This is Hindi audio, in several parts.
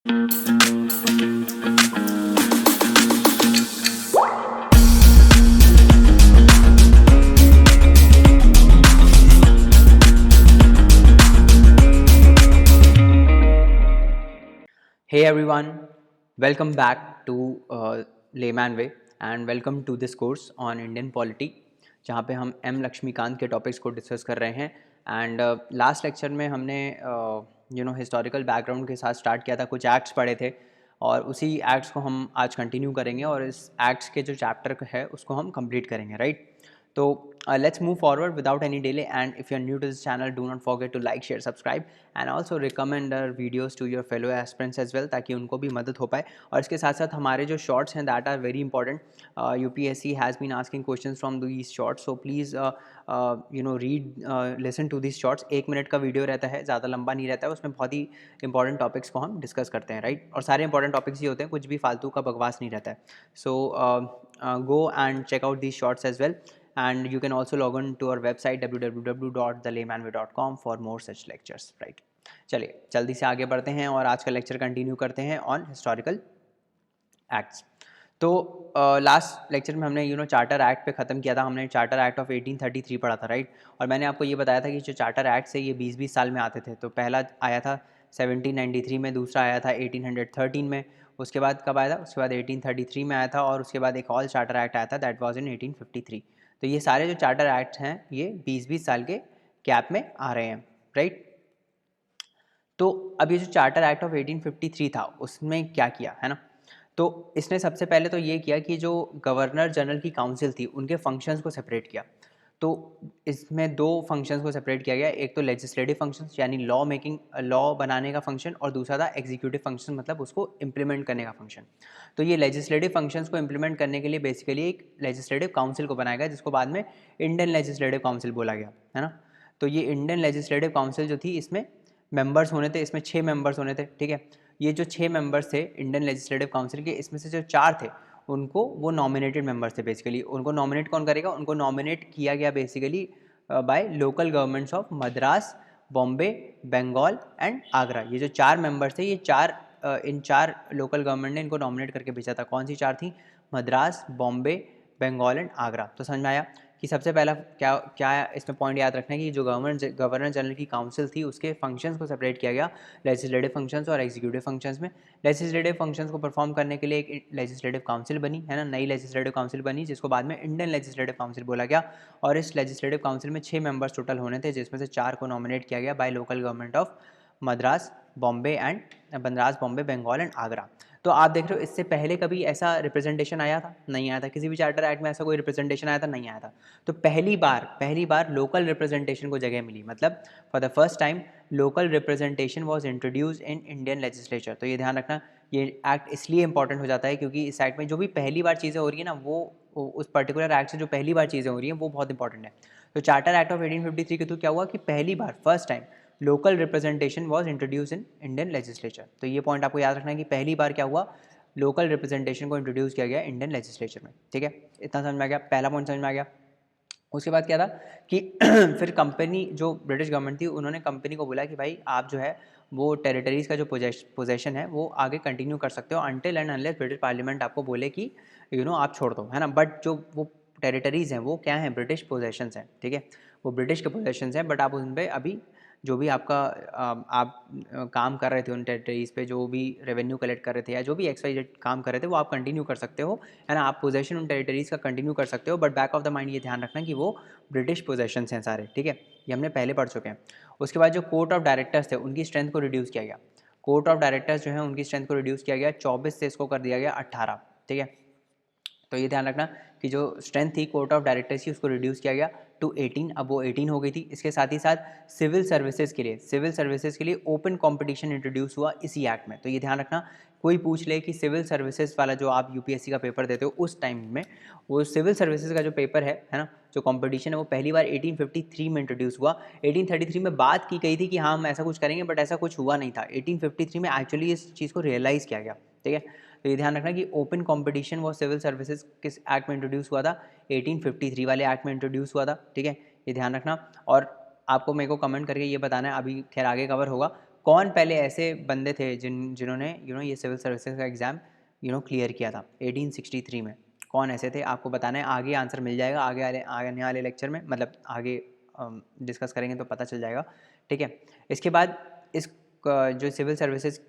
Hey everyone, welcome back to Layman Way and welcome to this course on Indian Polity जहाँ पे हम एम लक्ष्मीकांत के टॉपिक्स को डिस्कस कर रहे हैं एंड लास्ट लेक्चर में हमने हिस्टोरिकल बैकग्राउंड के साथ स्टार्ट किया था, कुछ एक्ट्स पढ़े थे और उसी एक्ट्स को हम आज कंटिन्यू करेंगे और इस एक्ट्स के जो चैप्टर है उसको हम कंप्लीट करेंगे, right? So let's move forward without any delay, and if you're new to this channel, do not forget to like, share, subscribe and also recommend our videos to your fellow aspirants as well ताकि उनको भी मदद हो पाए। और इसके साथ साथ हमारे जो शॉर्ट्स हैं that are very important, UPSC has been asking questions from these shorts, so please read listen to these shorts। 1 minute का वीडियो रहता है, ज़्यादा लंबा नहीं रहता है, उसमें बहुत ही इंपॉर्टेंट टॉपिक्स को हम डिस्कस करते हैं, राइट? और सारे इंपॉर्टेंट टॉपिक्स ही होते हैं, कुछ भी फालतू का बकवास नहीं रहता है। सो go and check out these shorts as well, and you can also log on to our website www.thelaymanway.com for more such lectures, right? चलिए जल्दी से आगे बढ़ते हैं और आज का लेक्चर कंटिन्यू करते हैं ऑन हिस्टोरिकल एक्ट्स। तो लास्ट लेक्चर में हमने चार्टर एक्ट पे ख़त्म किया था। हमने चार्टर एक्ट ऑफ 1833 पढ़ा था, राइट? और मैंने आपको ये बताया था कि जो चार्टर एक्ट है ये 20-20 साल में आते थे। तो पहला आया था 1793 में, दूसरा आया था 1813 में, उसके बाद कब आया था? उसके बाद 1833 में आया था और उसके बाद एक और चार्टर एक्ट आया था, दैट वाज इन 1853। तो ये सारे जो चार्टर एक्ट हैं ये 20-20 साल के गैप में आ रहे हैं, राइट? तो अब ये जो चार्टर एक्ट ऑफ 1853 था उसमें क्या किया है ना, तो इसने सबसे पहले तो ये किया कि जो गवर्नर जनरल की काउंसिल थी उनके फंक्शंस को सेपरेट किया। तो इसमें 2 फंक्शंस को सेपरेट किया गया, एक तो लेजिस्लेटिव फंक्शंस यानी लॉ मेकिंग, लॉ बनाने का फंक्शन, और दूसरा था एग्जीक्यूटिव फंक्शन, मतलब उसको इम्प्लीमेंट करने का फंक्शन। तो ये लेजिस्लेटिव फंक्शंस को इम्प्लीमेंट करने के लिए बेसिकली एक लेजिस्लेटिव काउंसिल को बनाया गया जिसको बाद में इंडियन लेजिस्लेटिव काउंसिल बोला गया, है ना? तो ये इंडियन लेजिस्लेटिव काउंसिल जो थी इसमें मेंबर्स होने थे, इसमें 6 मेंबर्स होने थे, ठीक है? ये जो 6 मेंबर्स थे इंडियन लेजिस्लेटिव काउंसिल के, इसमें से जो 4 थे उनको वो नॉमिनेटेड मेंबर्स थे। बेसिकली उनको नॉमिनेट कौन करेगा? उनको नॉमिनेट किया गया basically by local governments of Madras, Bombay, Bengal and Agra. ये जो 4 मेंबर्स थे, ये इन 4 लोकल गवर्नमेंट ने इनको नॉमिनेट करके भेजा था। कौन सी 4 थी? मद्रास, बॉम्बे, बंगाल एंड आगरा। तो समझ में आया कि सबसे पहला क्या क्या इसमें पॉइंट याद रखना है कि जो गवर्नर जनरल की काउंसिल थी उसके फंक्शंस को सेपरेट किया गया लेजिस्लेटिव फंक्शंस और एग्जीक्यूटिव फंक्शंस में। लेजिस्लेटिव फंक्शंस को परफॉर्म करने के लिए एक लेजिस्लेटिव काउंसिल बनी, है ना, नई लेजिस्लेटिव काउंसिल बनी जिसको बाद में इंडियन लेजिस्लेटिव काउंसिल बोला गया। और इस लेजिस्लेटिव काउंसिल में 6 मेंबर्स टोटल होने थे जिसमें से 4 को नॉमिनेट किया गया by local government of Madras, Bombay, Bengal and Agra. तो आप देख रहे हो इससे पहले कभी ऐसा रिप्रेजेंटेशन आया था? नहीं आया था। किसी भी चार्टर एक्ट में ऐसा कोई रिप्रेजेंटेशन आया था? नहीं आया था। तो पहली बार लोकल रिप्रेजेंटेशन को जगह मिली, मतलब for the first time local representation was introduced in Indian legislature. तो ये ध्यान रखना, ये एक्ट इसलिए इंपॉर्टेंट हो जाता है क्योंकि इस एक्ट में जो भी पहली बार चीज़ें हो रही है ना, वो उस पर्टिकुलर एक्ट से जो पहली बार चीज़ें हो रही हैं वो बहुत इंपॉर्टेंट है। तो चार्टर एक्ट ऑफ 1853 के थ्रू क्या हुआ कि पहली बार first time local representation was introduce in Indian legislature. तो ये पॉइंट आपको याद रखना है कि पहली बार क्या हुआ, लोकल रिप्रेजेंटेशन को इंट्रोड्यूस किया गया इंडियन लेजिस्लेचर में, ठीक है? इतना समझ में आ गया, पहला पॉइंट समझ में आ गया। उसके बाद क्या था कि फिर कंपनी, जो ब्रिटिश गवर्नमेंट थी, उन्होंने कंपनी को बोला कि भाई आप जो है वो टेरिटरीज़ का जो पोजेशन है वो आगे कंटिन्यू कर सकते हो until and unless British parliament आपको बोले कि आप छोड़ दो, है ना? बट जो वो टेरिटरीज़ हैं वो क्या हैं? ब्रिटिश पोजेशंस हैं, ठीक है? वो ब्रिटिश के पोजेशंस हैं, बट आप उन पर अभी जो भी आपका काम कर रहे थे उन टेरिटरीज़ पे, जो भी रेवेन्यू कलेक्ट कर रहे थे या जो भी XYZ काम कर रहे थे वो आप कंटिन्यू कर सकते हो, है ना? आप पोजेशन उन टेरिटरीज़ का कंटिन्यू कर सकते हो, but back of the mind ये ध्यान रखना कि वो ब्रिटिश पोजेशंस हैं सारे, ठीक है? ये हमने पहले पढ़ चुके हैं। उसके बाद जो कोर्ट ऑफ डायरेक्टर्स थे उनकी स्ट्रेंथ को रिड्यूस किया गया। कोर्ट ऑफ डायरेक्टर्स जो है उनकी स्ट्रेंथ को रिड्यूस किया गया, 24 से इसको कर दिया गया 18, ठीक है? तो ये ध्यान रखना कि जो स्ट्रेंथ थी कोर्ट ऑफ डायरेक्टर्स की उसको रिड्यूस किया गया टू 18, अब वो 18 हो गई थी। इसके साथ ही साथ सिविल सर्विसेज के लिए ओपन कंपटीशन इंट्रोड्यूस हुआ इसी एक्ट में। तो ये ध्यान रखना, कोई पूछ ले कि सिविल सर्विसेज वाला जो आप UPSC का पेपर देते हो उस टाइम में, वो सिविल सर्विसेज का जो पेपर है ना, जो कंपटीशन है वो पहली बार 1853 में इंट्रोड्यूस हुआ। 1833 में बात की गई थी कि हाँ हम ऐसा कुछ करेंगे, बट ऐसा कुछ हुआ नहीं था। 1853 में एक्चुअली इस चीज़ को रियलाइज़ किया गया, ठीक है? तो ये ध्यान रखना कि ओपन कंपटीशन वो सिविल सर्विसेज किस एक्ट में इंट्रोड्यूस हुआ था? 1853 वाले एक्ट में इंट्रोड्यूस हुआ था, ठीक है? ये ध्यान रखना। और आपको मेरे को कमेंट करके ये बताना है, अभी खैर आगे कवर होगा, कौन पहले ऐसे बंदे थे जिन्होंने ये सिविल सर्विसेज का एग्ज़ाम क्लियर किया था 1863 में? कौन ऐसे थे आपको बताना है। आगे आंसर मिल जाएगा, आने वाले लेक्चर में, मतलब आगे डिस्कस करेंगे तो पता चल जाएगा, ठीक है। इसके बाद इस जो सिविल सर्विसेज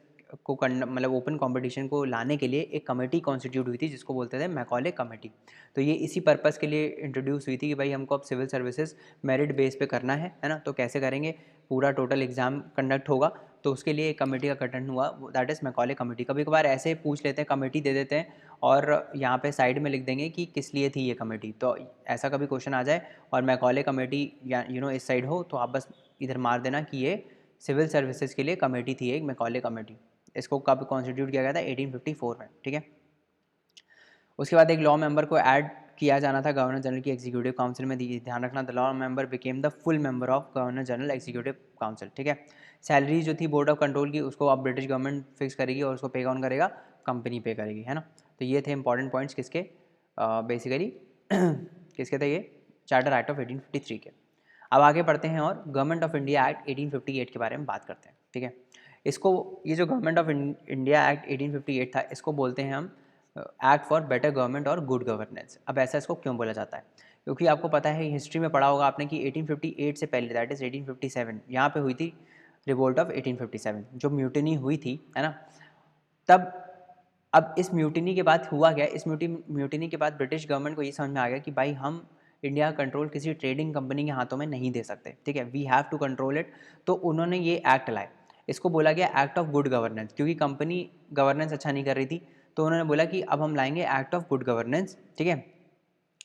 को मतलब ओपन कंपटीशन को लाने के लिए एक कमेटी कॉन्स्टिट्यूट हुई थी जिसको बोलते थे मैकॉले कमेटी। तो ये इसी पर्पस के लिए इंट्रोड्यूस हुई थी कि भाई हमको अब सिविल सर्विसेज मेरिट बेस पे करना है ना। तो कैसे करेंगे, पूरा टोटल एग्जाम कंडक्ट होगा, तो उसके लिए एक कमेटी का गठन हुआ, दैट इज़ मैकॉले कमेटी। कभी कभार ऐसे पूछ लेते हैं, कमेटी दे देते हैं और यहाँ पे साइड में लिख देंगे कि किस लिए थी ये कमेटी, तो ऐसा कभी क्वेश्चन आ जाए और मैकॉले कमेटी या इस साइड हो तो आप बस इधर मार देना कि ये सिविल सर्विसेज के लिए कमेटी थी एक मैकॉले कमेटी। इसको कब कॉन्स्टिट्यूट किया गया था? 1854 में, ठीक है। उसके बाद एक लॉ मेंबर को ऐड किया जाना था गवर्नर जनरल की एग्जीक्यूटिव काउंसिल में। ध्यान रखना, the law member became the full member of governor general executive council, ठीक है। सैलरी जो थी बोर्ड ऑफ कंट्रोल की, उसको अब ब्रिटिश गवर्नमेंट फिक्स करेगी और उसको पे कौन करेगा? कंपनी पे करेगी, है ना। तो ये थे इंपॉर्टेंट पॉइंट्स किसके, बेसिकली किसके थे ये? चार्टर एक्ट ऑफ 1853 के। अब आगे बढ़ते हैं और गवर्नमेंट ऑफ इंडिया एक्ट 1858 के बारे में बात करते हैं, ठीक है। इसको, ये जो गवर्नमेंट ऑफ इंडिया एक्ट 1858 था, इसको बोलते हैं हम एक्ट फॉर बेटर गवर्नमेंट और गुड गवर्नेंस। अब ऐसा इसको क्यों बोला जाता है? क्योंकि आपको पता है, हिस्ट्री में पढ़ा होगा आपने कि 1858 से पहले, दैट इज़ 1857, यहाँ पे हुई थी रिवोल्ट ऑफ 1857, जो म्यूटिनी हुई थी, है ना। तब अब इस म्यूटिनी के बाद हुआ क्या? इस म्यूटिनी के बाद ब्रिटिश गवर्नमेंट को ये समझ में आ गया कि भाई हम इंडिया का कंट्रोल किसी ट्रेडिंग कंपनी के हाथों में नहीं दे सकते, ठीक है, we have to control it. तो उन्होंने ये एक्ट लाए, इसको बोला गया एक्ट ऑफ गुड गवर्नेंस, क्योंकि कंपनी गवर्नेंस अच्छा नहीं कर रही थी, तो उन्होंने बोला कि अब हम लाएंगे एक्ट ऑफ गुड गवर्नेंस, ठीक है।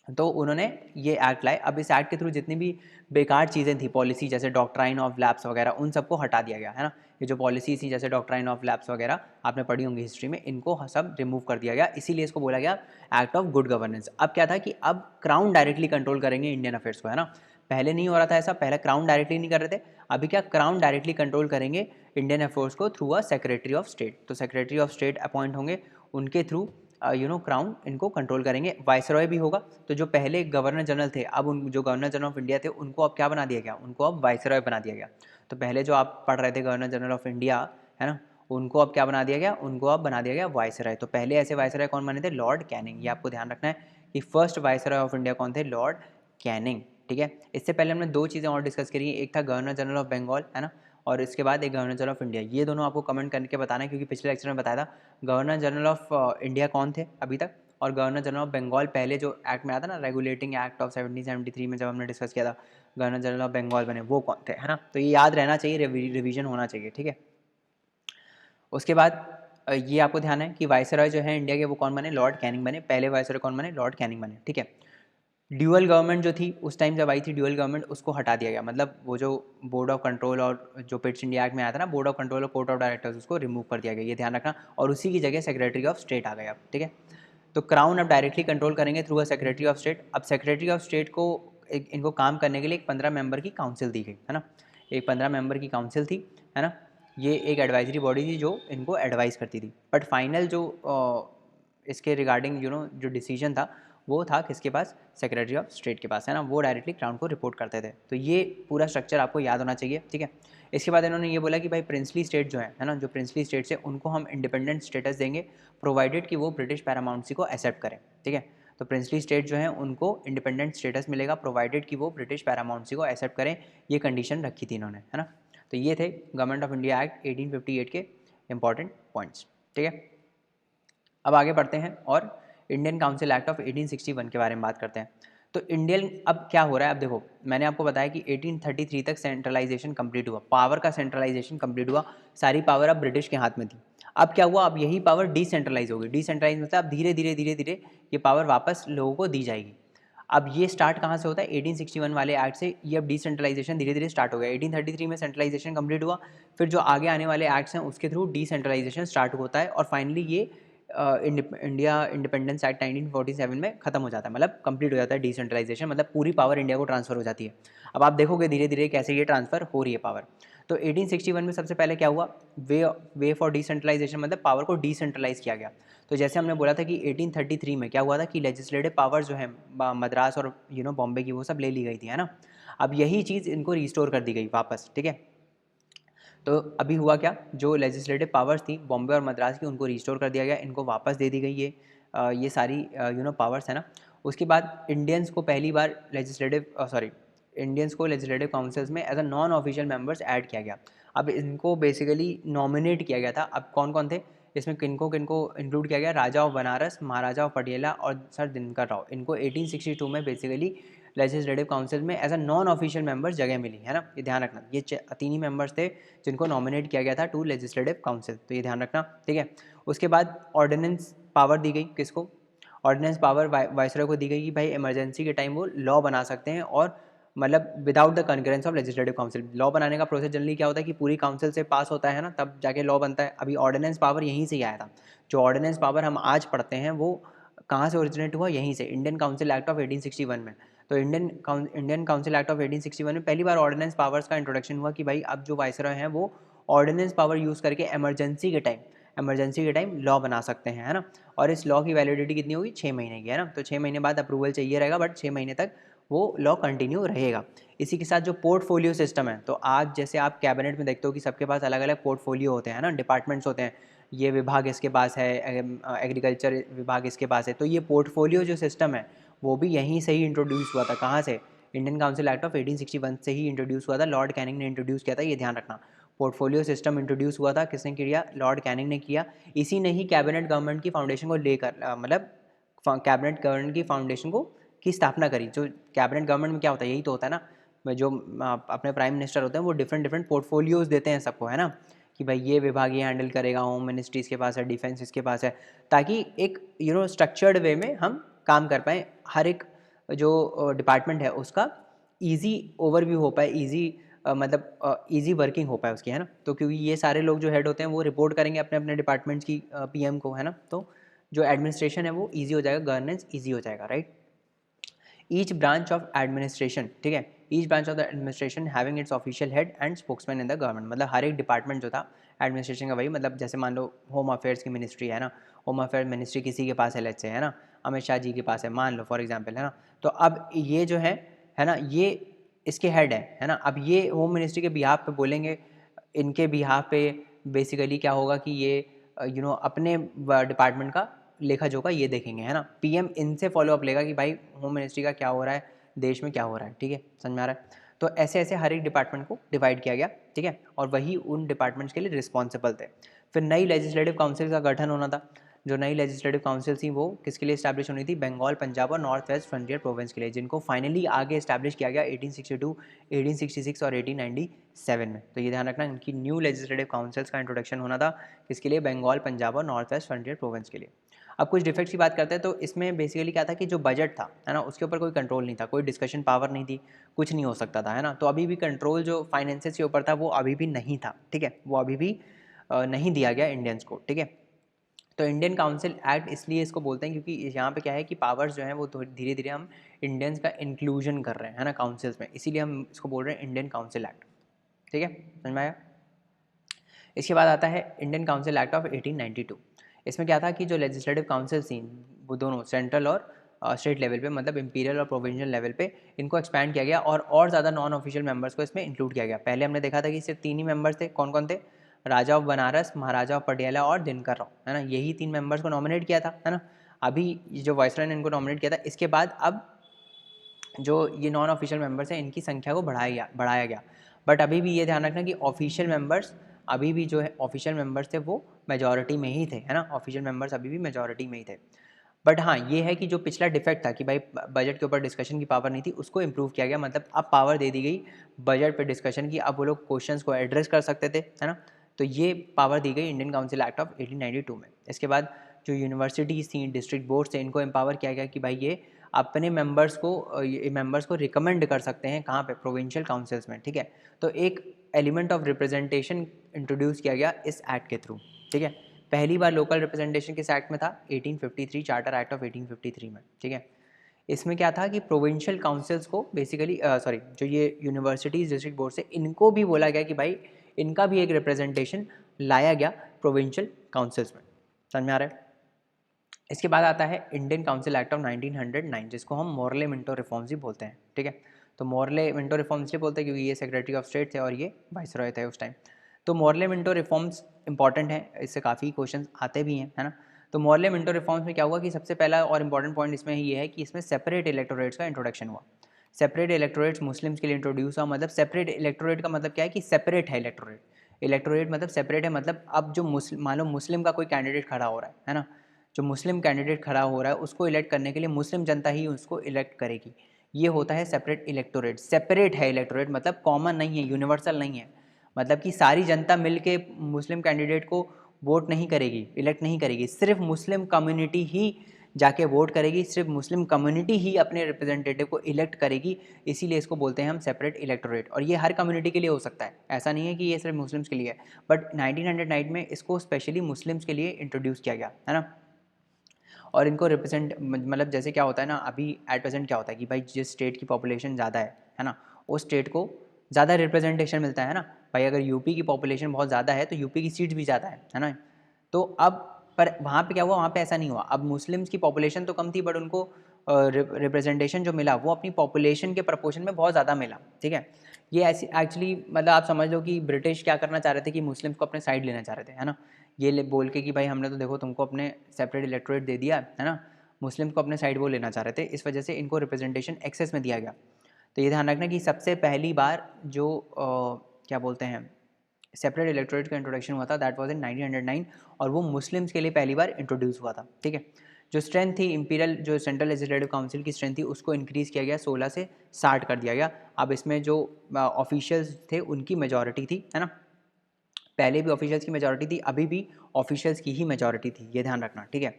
तो उन्होंने ये एक्ट लाए। अब इस एक्ट के थ्रू जितनी भी बेकार चीज़ें थी, पॉलिसी जैसे डॉक्ट्राइन ऑफ लैप्स वगैरह, उन सबको हटा दिया गया, है ना। ये जो पॉलिसी थी जैसे डॉक्ट्राइन ऑफ लैप्स वगैरह आपने पढ़ी होंगी हिस्ट्री में, इनको सब रिमूव कर दिया गया, इसीलिए इसको बोला गया एक्ट ऑफ गुड गवर्नेंस। अब क्या था कि अब क्राउन डायरेक्टली कंट्रोल करेंगे इंडियन अफेयर्स को, है ना। पहले नहीं हो रहा था ऐसा, पहले क्राउन डायरेक्टली नहीं कर रहे थे, अभी क्या क्राउन डायरेक्टली कंट्रोल करेंगे इंडियन अफेयर्स को through a secretary of state. तो सेक्रेटरी ऑफ स्टेट अपॉइंट होंगे, उनके थ्रू क्राउन इनको कंट्रोल करेंगे। वाइसरॉय भी होगा, तो जो पहले गवर्नर जनरल थे, अब उन जो गवर्नर जनरल ऑफ इंडिया थे, उनको अब क्या बना दिया गया? उनको अब वाइसरॉय बना दिया गया। तो पहले जो आप पढ़ रहे थे गवर्नर जनरल ऑफ इंडिया, है ना, उनको अब क्या बना दिया गया? उनको अब बना दिया गया वाइसरॉय। तो पहले ऐसे वाइसरॉय कौन बने थे? Lord Canning. ये आपको ध्यान रखना है कि फर्स्ट वाइसरॉय ऑफ इंडिया कौन थे? लॉर्ड कैनिंग, ठीक है। इससे पहले हमने दो चीज़ें और डिस्कस करी, एक था गवर्नर जनरल ऑफ बंगाल, है ना, और इसके बाद एक गवर्नर जनरल ऑफ इंडिया। ये दोनों आपको कमेंट करके बताना है, क्योंकि पिछले लेक्चर में बताया था गवर्नर जनरल ऑफ इंडिया कौन थे अभी तक, और गवर्नर जनरल ऑफ बंगाल पहले जो एक्ट में आया था ना, रेगुलेटिंग एक्ट ऑफ 1773 में जब हमने डिस्कस किया था, गवर्नर जनरल ऑफ बंगाल बने, वो कौन थे, है ना। तो ये याद रहना चाहिए, रिवीजन होना चाहिए, ठीक है। उसके बाद ये आपको ध्यान है कि वाइसरॉय जो है इंडिया के, वो कौन बने? लॉर्ड कैनिंग बने। पहले वाइसरॉय कौन बने? लॉर्ड कैनिंग बने, ठीक है। ड्यूअल गवर्नमेंट जो थी उस टाइम जब आई थी, ड्यूअल गवर्नमेंट, उसको हटा दिया गया। मतलब वो जो बोर्ड ऑफ कंट्रोल और जो पिट्स इंडिया एक्ट में आया था ना, बोर्ड ऑफ कंट्रोल और कोर्ट ऑफ डायरेक्टर्स, उसको रिमूव कर दिया गया, ये ध्यान रखना। और उसी की जगह सेक्रेटरी ऑफ स्टेट आ गया, ठीक है। तो क्राउन अब डायरेक्टली कंट्रोल करेंगे through a secretary of state. अब सेक्रेटरी ऑफ स्टेट को इनको काम करने के लिए एक 15 मेंबर की काउंसिल दी गई, है ना। एक 15 मेंबर की काउंसिल थी, है ना। ये एक एडवाइजरी बॉडी थी जो इनको एडवाइस करती थी। बट फाइनल जो इसके रिगार्डिंग जो डिसीजन था, वो था किसके पास? सेक्रेटरी ऑफ स्टेट के पास, है ना। वो डायरेक्टली क्राउन को रिपोर्ट करते थे। तो ये पूरा स्ट्रक्चर आपको याद होना चाहिए, ठीक है। इसके बाद इन्होंने ये बोला कि भाई प्रिंसली स्टेट जो है ना, जो प्रिंसली स्टेट्स है, उनको हम इंडिपेंडेंट स्टेटस देंगे, प्रोवाइडेड कि वो ब्रिटिश पैरामाउंसी को एक्सेप्ट करें, ठीक है। तो प्रिंसली स्टेट जो है उनको इंडिपेंडेंट स्टेटस मिलेगा, प्रोवाइडेड कि वो ब्रिटिश पैरामाउंसी को एक्सेप्ट करें, ये कंडीशन रखी थी इन्होंने, है ना। तो ये थे गवर्नमेंट ऑफ इंडिया एक्ट 1858 के इंपॉर्टेंट पॉइंट्स, ठीक है। अब आगे बढ़ते हैं और इंडियन काउंसिल एक्ट ऑफ 1861 के बारे में बात करते हैं। तो इंडियन, अब क्या हो रहा है? अब देखो, मैंने आपको बताया कि 1833 तक सेंट्रलाइजेशन कंप्लीट हुआ, पावर का सेंट्रलाइजेशन कंप्लीट हुआ, सारी पावर अब ब्रिटिश के हाथ में थी। अब क्या हुआ? अब यही पावर डिसेंट्रलाइज हो गई। डिसेंट्रलाइज मतलब अब धीरे धीरे ये पावर वापस लोगों को दी जाएगी। अब ये स्टार्ट कहाँ से होता है? 1861 वाले एक्ट से ये अब डिसेंट्रलाइजेशन धीरे धीरे स्टार्ट हो गया। 1833 में सेंट्रलाइजेशन कंप्लीट हुआ, फिर जो आगे आने वाले एक्ट्स हैं उसके थ्रू डिसेंट्रलाइजेशन स्टार्ट होता है, और फाइनली ये इंडिया इंडिपेंडेंस एक्ट 1947 में खत्म हो जाता है, मतलब कंप्लीट हो जाता है डिसेंट्रलाइजेशन, मतलब पूरी पावर इंडिया को ट्रांसफर हो जाती है। अब आप देखोगे धीरे धीरे कैसे ये ट्रांसफर हो रही है पावर। तो 1861 में सबसे पहले क्या हुआ? वे फॉर डिसेंट्रलाइजेशन, मतलब पावर को डिसेंट्रलाइज किया गया। तो जैसे हमने बोला था कि 1833 में क्या हुआ था कि लेजिस्लेटिव पावर जो है मद्रास और बॉम्बे की, वो सब ले ली गई थी, है ना। अब यही चीज़ इनको रिस्टोर कर दी गई वापस, ठीक है। तो अभी हुआ क्या, जो लेजिस्लेटिव पावर्स थी बॉम्बे और मद्रास की, उनको रिस्टोर कर दिया गया, इनको वापस दे दी गई ये सारी पावर्स है ना। उसके बाद इंडियंस को पहली बार इंडियंस को लेजिस्लेटिव काउंसिल्स में as a non official members add किया गया। अब इनको बेसिकली नॉमिनेट किया गया था। अब कौन कौन थे इसमें, किनको किनको इंक्लूड किया गया, राजा ऑफ बनारस, महाराजा ऑफ पटियाला और सर दिनकर राव, इनको 1862 में बेसिकली लेजिस्लेटिव काउंसिल में as a non official members जगह मिली है ना। ये ध्यान रखना, ये तीन ही मेंबर्स थे जिनको नॉमिनेट किया गया था टू लेजिस्लेटिव काउंसिल, तो ये ध्यान रखना, ठीक है। उसके बाद ऑर्डिनेंस पावर दी गई, किसको, ऑर्डिनेंस पावर वाइसरॉय को दी गई कि भाई इमरजेंसी के टाइम वो लॉ बना सकते हैं, और मतलब without the concurrence of legislative council. Law बनाने का प्रोसेस जनरली क्या होता है कि पूरी काउंसिल से पास होता है ना, तब जाके लॉ बनता है। अभी ऑर्डिनेंस पावर यहीं से ही आया था। जो ऑर्डिनेंस पावर हम आज पढ़ते हैं वो कहाँ से ओरिजिनेट हुआ, यहीं से, इंडियन काउंसिल एक्ट ऑफ 1861 में। तो इंडियन काउंसिल एक्ट ऑफ 1861 में पहली बार ऑर्डिनेंस पावर्स का इंट्रोडक्शन हुआ कि भाई अब जो वाइसरॉय हैं वो ऑर्डिनेंस पावर यूज़ करके इमरजेंसी के टाइम लॉ बना सकते हैं, है ना। और इस लॉ की वैलिडिटी कितनी होगी, 6 महीने की, है ना। तो 6 महीने बाद अप्रूवल चाहिए रहेगा, बट 6 महीने तक वो लॉ कंटिन्यू रहेगा। इसी के साथ जो पोर्टफोलियो सिस्टम है, तो आज जैसे आप कैबिनेट में देखते हो कि सबके पास अलग अलग पोर्टफोलियो होते हैं ना, डिपार्टमेंट्स होते हैं, ये विभाग इसके पास है, एग्रीकल्चर विभाग इसके पास है। तो ये पोर्टफोलियो जो सिस्टम है वो भी यहीं से ही इंट्रोड्यूस हुआ था। कहाँ से, इंडियन काउंसिल एक्ट ऑफ 1861 से ही इंट्रोड्यूस हुआ था। लॉर्ड कैनिंग ने इंट्रोड्यूस किया था, ये ध्यान रखना। पोर्टफोलियो सिस्टम इंट्रोड्यूस हुआ था, किसने किया, लॉर्ड कैनिंग ने किया। इसी ने ही कैबिनेट गवर्नमेंट की फाउंडेशन को लेकर मतलब कैबिनेट गवर्नमेंट की फाउंडेशन को की स्थापना करी। जो कैबिनेट गवर्नमेंट में क्या होता है, यही तो होता है ना, जो अपने प्राइम मिनिस्टर होते हैं वो डिफरेंट डिफरेंट पोर्टफोलियोज देते हैं सबको, है ना, कि भाई ये विभाग ये हैंडल करेगा, होम मिनिस्ट्री इसके पास है, डिफेंस इसके पास है, ताकि एक स्ट्रक्चर्ड वे में हम काम कर पाएँ। हर एक जो डिपार्टमेंट है उसका ईजी ओवरव्यू हो पाए, ईजी मतलब ईजी वर्किंग हो पाए उसकी, है ना। तो क्योंकि ये सारे लोग जो हेड होते हैं वो रिपोर्ट करेंगे अपने अपने डिपार्टमेंट्स की पीएम को, है ना। तो जो एडमिनिस्ट्रेशन है वो ईजी हो जाएगा, गवर्नेंस ईजी हो जाएगा, right. Each branch of administration, ठीक है, each branch of the administration having its official head and spokesman in the government. मतलब हर एक डिपार्टमेंट जो था एडमिनिस्ट्रेशन का, वही मतलब जैसे मान लो होम अफेयर्स की मिनिस्ट्री है ना, होम अफेयर मिनिस्ट्री किसी के पास है, लेट्स से, है ना, अमित शाह जी के पास है, मान लो फॉर एग्जाम्पल, है ना। तो अब ये जो है ना, ये इसके हेड है ना। अब ये होम मिनिस्ट्री के बिहाफ पे बोलेंगे, इनके बिहाफ पे बेसिकली क्या होगा कि ये अपने डिपार्टमेंट का लेखा जोखा ये देखेंगे, है ना। पीएम इनसे फॉलो अप लेगा कि भाई होम मिनिस्ट्री का क्या हो रहा है, देश में क्या हो रहा है, ठीक है, समझ में आ रहा है। तो ऐसे ऐसे हर एक डिपार्टमेंट को डिवाइड किया गया, ठीक है, और वही उन डिपार्टमेंट्स के लिए रिस्पॉन्सिबल थे। फिर नई लेजिस्लेटिव काउंसिल का गठन होना था। जो नई लेजिस्लेटिव काउंसिल थी वो किसके लिए इस्टेब्लिश होनी थी, बंगाल, पंजाब और नॉर्थ वेस्ट फ्रंटियर प्रोविंस के लिए, जिनको फाइनली आगे इस्टेब्लिश किया गया 1862, 1866 और 1897 में। तो ये ध्यान रखना, इनकी न्यू लेजिस्लेटिव काउंसिल्स का इंट्रोडक्शन होना था किसके लिए, बंगाल, पंजाब और नॉर्थ वेस्ट फ्रंटियर प्रोविंस के लिए। अब कुछ डिफेक्ट्स की बात करते हैं, तो इसमें बेसिकली क्या था कि जो बजट था, है ना, उसके ऊपर कोई कंट्रोल नहीं था, कोई डिस्कशन पावर नहीं थी, कुछ नहीं हो सकता था, है ना। तो अभी भी कंट्रोल जो फाइनेंसेस के ऊपर था वो अभी भी नहीं था, ठीक है, वो अभी भी नहीं दिया गया इंडियंस को, ठीक है। तो इंडियन काउंसिल एक्ट इसलिए इसको बोलते हैं क्योंकि यहाँ पे क्या है कि पावर्स जो हैं वो धीरे धीरे हम इंडियंस का इंक्लूजन कर रहे हैं, है ना, काउंसिल्स में, इसीलिए हम इसको बोल रहे हैं इंडियन काउंसिल एक्ट, ठीक है, समझ में आया। इसके बाद आता है इंडियन काउंसिल एक्ट ऑफ 1892। इसमें क्या था कि जो लेजिस्लेटिव काउंसिल थी वो दोनों सेंट्रल और स्टेट लेवल पे, मतलब इंपीरियल और प्रोविंशियल लेवल पे, इनको एक्सपैंड किया गया और ज़्यादा नॉन ऑफिशियल मेंबर्स को इसमें इंक्लूड किया गया। पहले हमने देखा था कि सिर्फ 3 ही मेंबर्स थे, कौन कौन थे, राजा ऑफ बनारस, महाराजा ऑफ पटियाला और दिनकर राव, है ना, यही 3 मेंबर्स को नॉमिनेट किया था, है ना। अभी जो वाइसरॉय ने इनको नॉमिनेट किया था, इसके बाद अब जो ये नॉन ऑफिशियल मेंबर्स हैं इनकी संख्या को बढ़ाया गया। बट अभी भी ये ध्यान रखना कि ऑफिशियल मेंबर्स अभी भी जो है ऑफिशियल मेंबर्स थे वो मेजॉरिटी में ही थे, है ना, ऑफिशियल मेंबर्स अभी भी मेजॉरिटी में ही थे। बट हाँ, ये है कि जो पिछला डिफेक्ट था कि भाई बजट के ऊपर डिस्कशन की पावर नहीं थी, उसको इम्प्रूव किया गया, मतलब अब पावर दे दी गई बजट पे डिस्कशन की, अब वो लोग क्वेश्चंस को एड्रेस कर सकते थे, है ना। तो ये पावर दी गई इंडियन काउंसिल एक्ट ऑफ 1892 में। इसके बाद जो यूनिवर्सिटीज़ थी, डिस्ट्रिक्ट बोर्ड से, इनको एम्पावर किया गया कि भाई ये अपने मेंबर्स को रिकमेंड कर सकते हैं, कहाँ पे, प्रोविंशियल काउंसिल्स में, ठीक है। तो एक एलिमेंट ऑफ रिप्रेजेंटेशन इंट्रोड्यूस किया गया इस एक्ट के थ्रू, ठीक है। पहली बार लोकल रिप्रेजेंटेशन किस एक्ट में था, 1853 चार्टर एक्ट ऑफ 1853 में, ठीक है। इसमें क्या था कि प्रोविंशियल काउंसिल्स को बेसिकली जो ये यूनिवर्सिटीज़ डिस्ट्रिक्ट बोर्ड से, इनको भी बोला गया कि भाई इनका भी एक रिप्रेजेंटेशन लाया गया प्रोविंशियल काउंसिल्स में, समझ में आ रहा है। इसके बाद आता है इंडियन काउंसिल एक्ट ऑफ 1909, जिसको हम मॉर्ले मिंटो रिफॉर्म्स ही बोलते हैं, ठीक है। तो मॉर्ले मिंटो रिफॉर्म्स इसलिए बोलते हैं क्योंकि ये सेक्रेटरी ऑफ स्टेट थे और ये वाइसरॉय थे उस टाइम। तो मॉर्ले मिंटो रिफॉर्म्स इंपॉर्टेंट है, इससे काफ़ी क्वेश्चन आते भी हैं, है ना। तो मॉर्ले मिंटो रिफॉर्म्स में क्या हुआ कि सबसे पहला और इंपॉर्टेंट पॉइंट इसमें ये है कि इसमें सेपरेट इलेक्टोरेट्स का इंट्रोडक्शन हुआ। सेपरेट इलेक्टोरेट्स मुस्लिम्स के लिए इंट्रोड्यूस हुआ। मतलब सेपरेट इलेक्टोरेट का मतलब क्या है कि सेपरेट है इलेक्टोरेट। इलेक्टोरेट मतलब सेपरेट है, मतलब अब जो मुस्लिम, मान लो मुस्लिम का कोई कैंडिडेट खड़ा हो रहा है ना, जो मुस्लिम कैंडिडेट खड़ा हो रहा है उसको इलेक्ट करने के लिए मुस्लिम जनता ही उसको इलेक्ट करेगी। ये होता है सेपरेट इलेक्टोरेट। सेपरेट है इलेक्टोरेट मतलब कॉमन नहीं है, यूनिवर्सल नहीं है, मतलब कि सारी जनता मिल के मुस्लिम कैंडिडेट को वोट नहीं करेगी, इलेक्ट नहीं करेगी, सिर्फ मुस्लिम कम्युनिटी ही जाके वोट करेगी, सिर्फ मुस्लिम कम्युनिटी ही अपने रिप्रेजेंटेटिव को इलेक्ट करेगी। इसीलिए इसको बोलते हैं हम सेपरेट इलेक्टोरेट। और ये हर कम्युनिटी के लिए हो सकता है, ऐसा नहीं है कि ये सिर्फ मुस्लिम्स के लिए है। बट 1909 में इसको स्पेशली मुस्लिम्स के लिए इंट्रोड्यूस किया गया, है ना। और इनको रिप्रेजेंट, मतलब जैसे क्या होता है ना, अभी एट प्रेजेंट क्या होता है कि भाई जिस स्टेट की पॉपुलेशन ज़्यादा है ना, उस स्टेट को ज़्यादा रिप्रेजेंटेशन मिलता है ना। भाई अगर यूपी की पॉपुलेशन बहुत ज़्यादा है तो यूपी की सीट्स भी ज़्यादा है ना। तो अब पर वहाँ पे क्या हुआ, वहाँ पे ऐसा नहीं हुआ। अब मुस्लिम्स की पॉपुलेशन तो कम थी बट उनको रिप्रेजेंटेशन जो मिला वो अपनी पॉपुलेशन के प्रपोर्शन में बहुत ज़्यादा मिला, ठीक है। ये ऐसी एक्चुअली, मतलब आप समझ लो कि ब्रिटिश क्या करना चाह रहे थे कि मुस्लिम्स को अपने साइड लेना चाह रहे थे, है ना। ये बोल के कि भाई हमने तो देखो तुमको अपने सेपरेट इलेक्टोरेट दे दिया, है ना। मुस्लिम्स को अपने साइड वो लेना चाह रहे थे, इस वजह से इनको रिप्रेजेंटेशन एक्सेस में दिया गया। तो ये ध्यान रखना कि सबसे पहली बार जो क्या बोलते हैं सेपरेट इलेक्टोरेट का इंट्रोडक्शन हुआ था, दैट वाज इन 1909, और वो मुस्लिम्स के लिए पहली बार इंट्रोड्यूस हुआ था, ठीक है। जो स्ट्रेंथ थी इंपीरियल, जो सेंट्रल लेजिस्लेटिव काउंसिल की स्ट्रेंथ थी उसको इंक्रीज़ किया गया, 16 से 60 कर दिया गया। अब इसमें जो ऑफिशियल्स थे उनकी मेजॉरिटी थी, है ना। पहले भी ऑफिशियल्स की मेजॉरिटी थी, अभी भी ऑफिशियल्स की ही मेजॉरिटी थी, ये ध्यान रखना, ठीक है।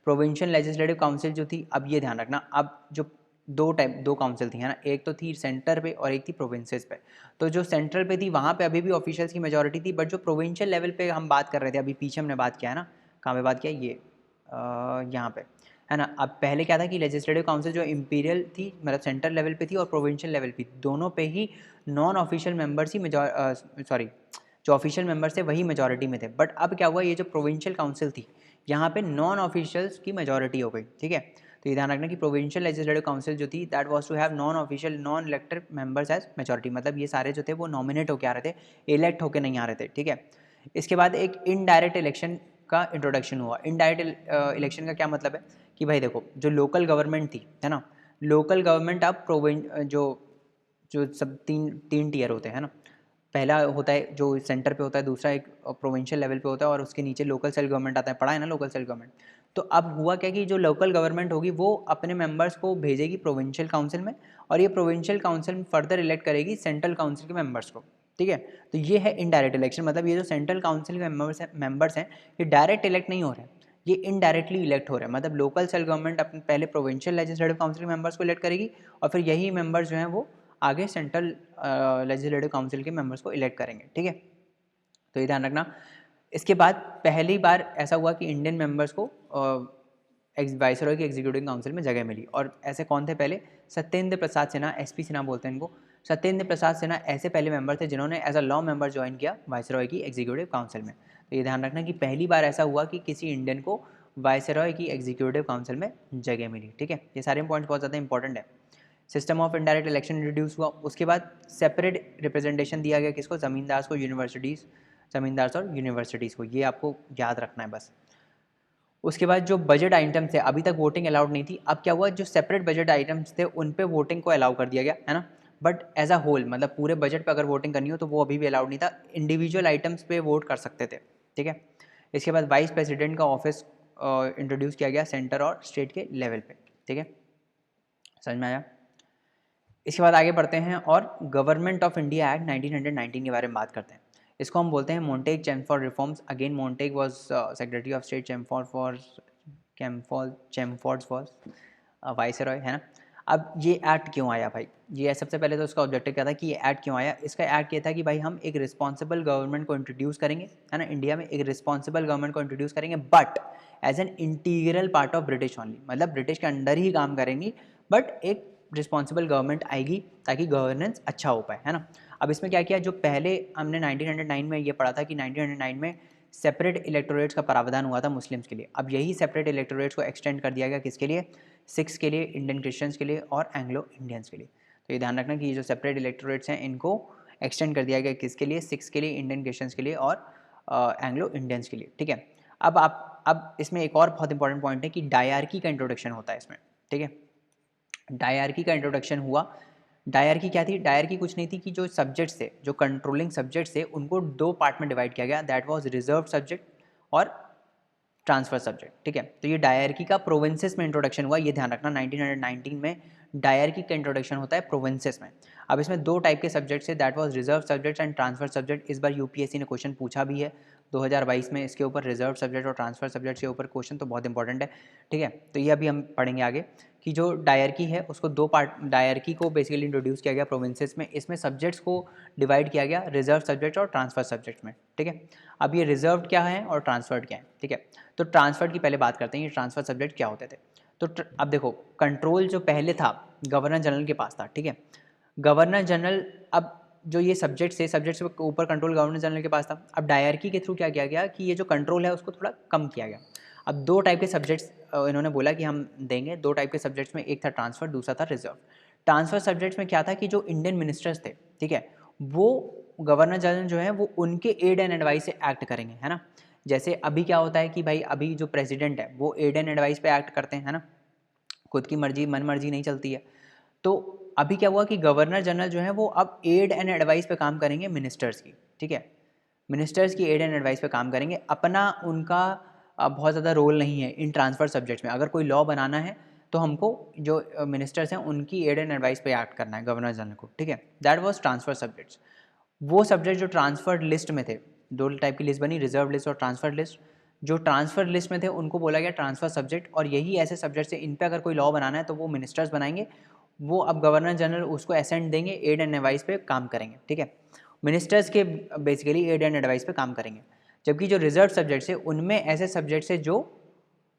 प्रोविंशियल लेजिस्लेटिव काउंसिल जो थी, अब ये ध्यान रखना, अब जो दो काउंसिल थी, है ना, एक तो थी सेंटर पे और एक थी प्रोविंसेस पे। तो जो सेंट्रल पे थी वहाँ पे अभी भी ऑफिशियल्स की मेजॉरिटी थी, बट जो प्रोविंशियल लेवल पे हम बात कर रहे थे, अभी पीछे हमने बात किया है ना, कहाँ पे बात किया, ये यहाँ पे, है ना। अब पहले क्या था कि लेजिस्लेटिव काउंसिल जो इंपीरियल थी, मतलब सेंट्रल लेवल पे थी, और प्रोविंशियल लेवल पे, दोनों पे ही नॉन ऑफिशियल मेंबर्स ही सॉरी, जो ऑफिशियल मेंबर्स थे वही मेजॉरिटी में थे। बट अब क्या हुआ, ये जो प्रोविंशियल काउंसिल थी यहाँ पे नॉन ऑफिशियल्स की मेजॉरिटी हो गई, ठीक है। तो ये ध्यान रखना कि प्रोविंशियल लेजिस्लेटिव काउंसिल जो थी that was to have non official non elected members as majority, मतलब ये सारे जो थे वो नॉमिनेट होकर आ रहे थे, इलेक्ट होकर नहीं आ रहे थे, ठीक है। इसके बाद एक इनडायरेक्ट इलेक्शन का इंट्रोडक्शन हुआ। इनडायरेक्ट इलेक्शन का क्या मतलब है कि भाई देखो, जो लोकल गवर्नमेंट थी, है ना, लोकल गवर्नमेंट अब जो जो सब तीन तीन टीयर होते हैं ना, पहला होता है जो सेंटर पे होता है, दूसरा एक प्रोविंशियल लेवल पे होता है, और उसके नीचे लोकल सेल्फ गवर्नमेंट आता है, पढ़ा है ना लोकल सेल्फ गवर्नमेंट। तो अब हुआ क्या कि जो लोकल गवर्नमेंट होगी वो अपने मेंबर्स को भेजेगी प्रोविंशियल काउंसिल में, और ये प्रोविंशियल काउंसिल फर्दर इलेक्ट करेगी सेंट्रल काउंसिल के मेंबर्स को, ठीक है। तो ये है इनडायरेक्ट इलेक्शन, मतलब ये जो सेंट्रल काउंसिल के मेंबर्स हैं ये डायरेक्ट इलेक्ट नहीं हो रहे हैं, ये इनडायरेक्टली इलेक्ट हो रहे हैं। मतलब लोकल सेल्फ गवर्नमेंट अपने पहले प्रोविंशियल लेजिस्लेटिव काउंसिल के मेंबर्स को इलेक्ट करेगी, और फिर यही मेंबर्स जो हैं वो आगे सेंट्रल लेजिस्लेटिव काउंसिल के मेंबर्स को इलेक्ट करेंगे, ठीक है। तो ये ध्यान रखना। इसके बाद पहली बार ऐसा हुआ कि इंडियन मेंबर्स को वाइसरॉय की एग्जीक्यूटिव काउंसिल में जगह मिली। और ऐसे कौन थे पहले, सत्येंद्र प्रसाद सिन्हा, एसपी सिन्हा बोलते हैं इनको। सत्येंद्र प्रसाद सिन्हा ऐसे पहले मेंबर थे जिन्होंने as a law member join किया वाइसरॉय की एग्जीक्यूटिव काउंसिल में। तो ये ध्यान रखना कि पहली बार ऐसा हुआ कि किसी इंडियन को वाइसरॉय की एग्जीक्यूटिव काउंसिल में जगह मिली, ठीक है। ये सारे पॉइंट्स बहुत ज़्यादा इंपॉर्टेंट है। System of indirect election introduce हुआ। उसके बाद सेपरेट रिप्रेजेंटेशन दिया गया किसको, ज़मींदार को, यूनिवर्सिटीज़, ज़मींदार और यूनिवर्सिटीज़ को, ये आपको याद रखना है बस। उसके बाद जो बजट आइटम्स थे, अभी तक वोटिंग अलाउड नहीं थी, अब क्या हुआ, जो सेपरेट बजट आइटम्स थे उन पे वोटिंग को अलाउ कर दिया गया, है ना। बट एज अ होल, मतलब पूरे बजट पे अगर वोटिंग करनी हो तो वो अभी भी अलाउड नहीं था, इंडिविजुअल आइटम्स पे वोट कर सकते थे, ठीक है। इसके बाद वाइस प्रेसिडेंट का ऑफिस इंट्रोड्यूस किया गया सेंटर और स्टेट के लेवल पे, ठीक है, समझ में आया। इसके बाद आगे बढ़ते हैं और गवर्नमेंट ऑफ इंडिया एक्ट 1919 के बारे में बात करते हैं। इसको हम बोलते हैं Montagu Chelmsford reforms. Again Montagu was secretary of state, Chelmsford was viceroy, है ना। अब ये एक्ट क्यों आया भाई, ये सबसे पहले तो उसका ऑब्जेक्टिव क्या था कि ये एक्ट क्यों आया। इसका एक्ट ये था कि भाई हम एक रिस्पॉन्सिबल गवर्नमेंट को इंट्रोड्यूस करेंगे, है ना, इंडिया में एक रिस्पॉन्सिबल गवर्नमेंट को इंट्रोड्यूस करेंगे, but as an integral part of British only, मतलब ब्रिटिश के अंडर ही काम करेंगी, बट एक रिस्पॉन्सिबल गवर्नमेंट आएगी ताकि गवर्नेंस अच्छा हो पाए, है ना। अब इसमें क्या किया, जो पहले हमने 1909 में ये पढ़ा था कि 1909 में सेपरेट इलेक्टोरेट्स का प्रावधान हुआ था मुस्लिम्स के लिए, अब यही सेपरेट इलेक्टोरेट्स को एक्सटेंड कर दिया गया किसके लिए, सिख्स के लिए, इंडियन क्रिश्चियंस के लिए और एंग्लो इंडियंस के लिए। तो ये ध्यान रखना कि ये जो सेपरेट इलेक्टोरेट्स हैं इनको एक्सटेंड कर दिया गया किसके लिए, सिक्स के लिए, इंडियन क्रिश्चियंस के लिए और एंग्लो इंडियंस के लिए, ठीक है। अब इसमें एक और बहुत इंपॉर्टेंट पॉइंट है कि डायरकी का इंट्रोडक्शन होता है इसमें, ठीक है। डायरकी का इंट्रोडक्शन हुआ। डायरकी क्या थी? डायरकी कुछ नहीं थी कि जो सब्जेक्ट्स थे, जो कंट्रोलिंग सब्जेक्ट्स थे, उनको दो पार्ट में डिवाइड किया गया, दैट वाज रिजर्व सब्जेक्ट और ट्रांसफर सब्जेक्ट, ठीक है। तो ये डायरकी का प्रोविंसेस में इंट्रोडक्शन हुआ, ये ध्यान रखना 1919 में डायरकी का इंट्रोडक्शन होता है प्रोविंसेस में। अब इसमें दो टाइप के सब्जेक्ट्स है, that was reserve subject and transfer subject. इस बार यूपीएससी ने क्वेश्चन पूछा भी है 2022 में इसके ऊपर, रिजर्व सब्जेक्ट और ट्रांसफर सब्जेक्ट के ऊपर क्वेश्चन, तो बहुत इंपॉर्टेंट है, ठीक है। तो ये अभी हम पढ़ेंगे आगे कि जो डायरकी है उसको दो पार्ट, डायरकी को बेसिकली इंट्रोड्यूस किया गया प्रोविंसेस में, इसमें सब्जेक्ट्स को डिवाइड किया गया रिजर्व सब्जेक्ट और ट्रांसफर सब्जेक्ट में, ठीक है। अब ये रिजर्व क्या है और ट्रांसफर्ड क्या है, ठीक है। तो ट्रांसफर्ड की पहले बात करते हैं, ये ट्रांसफर सब्जेक्ट क्या होते थे। तो अब देखो, कंट्रोल जो पहले था गवर्नर जनरल के पास था, ठीक है। गवर्नर जनरल, अब जो ये सब्जेक्ट्स है, सब्जेक्ट्स के ऊपर कंट्रोल गवर्नर जनरल के पास था। अब डायरकी के थ्रू क्या किया गया कि ये जो कंट्रोल है उसको थोड़ा कम किया गया। अब दो टाइप के सब्जेक्ट्स इन्होंने बोला कि हम देंगे, दो टाइप के सब्जेक्ट्स में, एक था ट्रांसफर, दूसरा था रिजर्व। ट्रांसफर सब्जेक्ट्स में क्या था कि जो इंडियन मिनिस्टर्स थे, ठीक है, वो गवर्नर जनरल जो है वो उनके एड एंड एडवाइस से एक्ट करेंगे, है ना। जैसे अभी क्या होता है कि भाई अभी जो प्रेसिडेंट है वो एड एंड एडवाइस पे एक्ट करते हैं, है ना, खुद की मर्जी मन मर्जी नहीं चलती है। तो अभी क्या हुआ कि गवर्नर जनरल जो है वो अब एड एंड एडवाइस पे काम करेंगे मिनिस्टर्स की, ठीक है। मिनिस्टर्स की एड एंड एडवाइस पे काम करेंगे, अपना उनका बहुत ज़्यादा रोल नहीं है इन ट्रांसफर सब्जेक्ट्स में। अगर कोई लॉ बनाना है तो हमको जो मिनिस्टर्स हैं उनकी एड एंड एडवाइस पे एक्ट करना है गवर्नर जनरल को, ठीक है। That was transfer subjects. वो सब्जेक्ट जो ट्रांसफर्ड लिस्ट में थे, दो टाइप की लिस्ट बनी, रिजर्व लिस्ट और ट्रांसफर लिस्ट। जो ट्रांसफर लिस्ट में थे उनको बोला गया ट्रांसफर सब्जेक्ट, और यही ऐसे सब्जेक्ट है इन पे अगर कोई लॉ बनाना है तो वो मिनिस्टर्स बनाएंगे, वो अब गवर्नर जनरल उसको असेंट देंगे, एड एंड एडवाइस पे काम करेंगे, ठीक है। मिनिस्टर्स के बेसिकली एड एंड एडवाइस पे काम करेंगे। जबकि जो रिजर्व सब्जेक्ट्स है उनमें ऐसे सब्जेक्ट्स है जो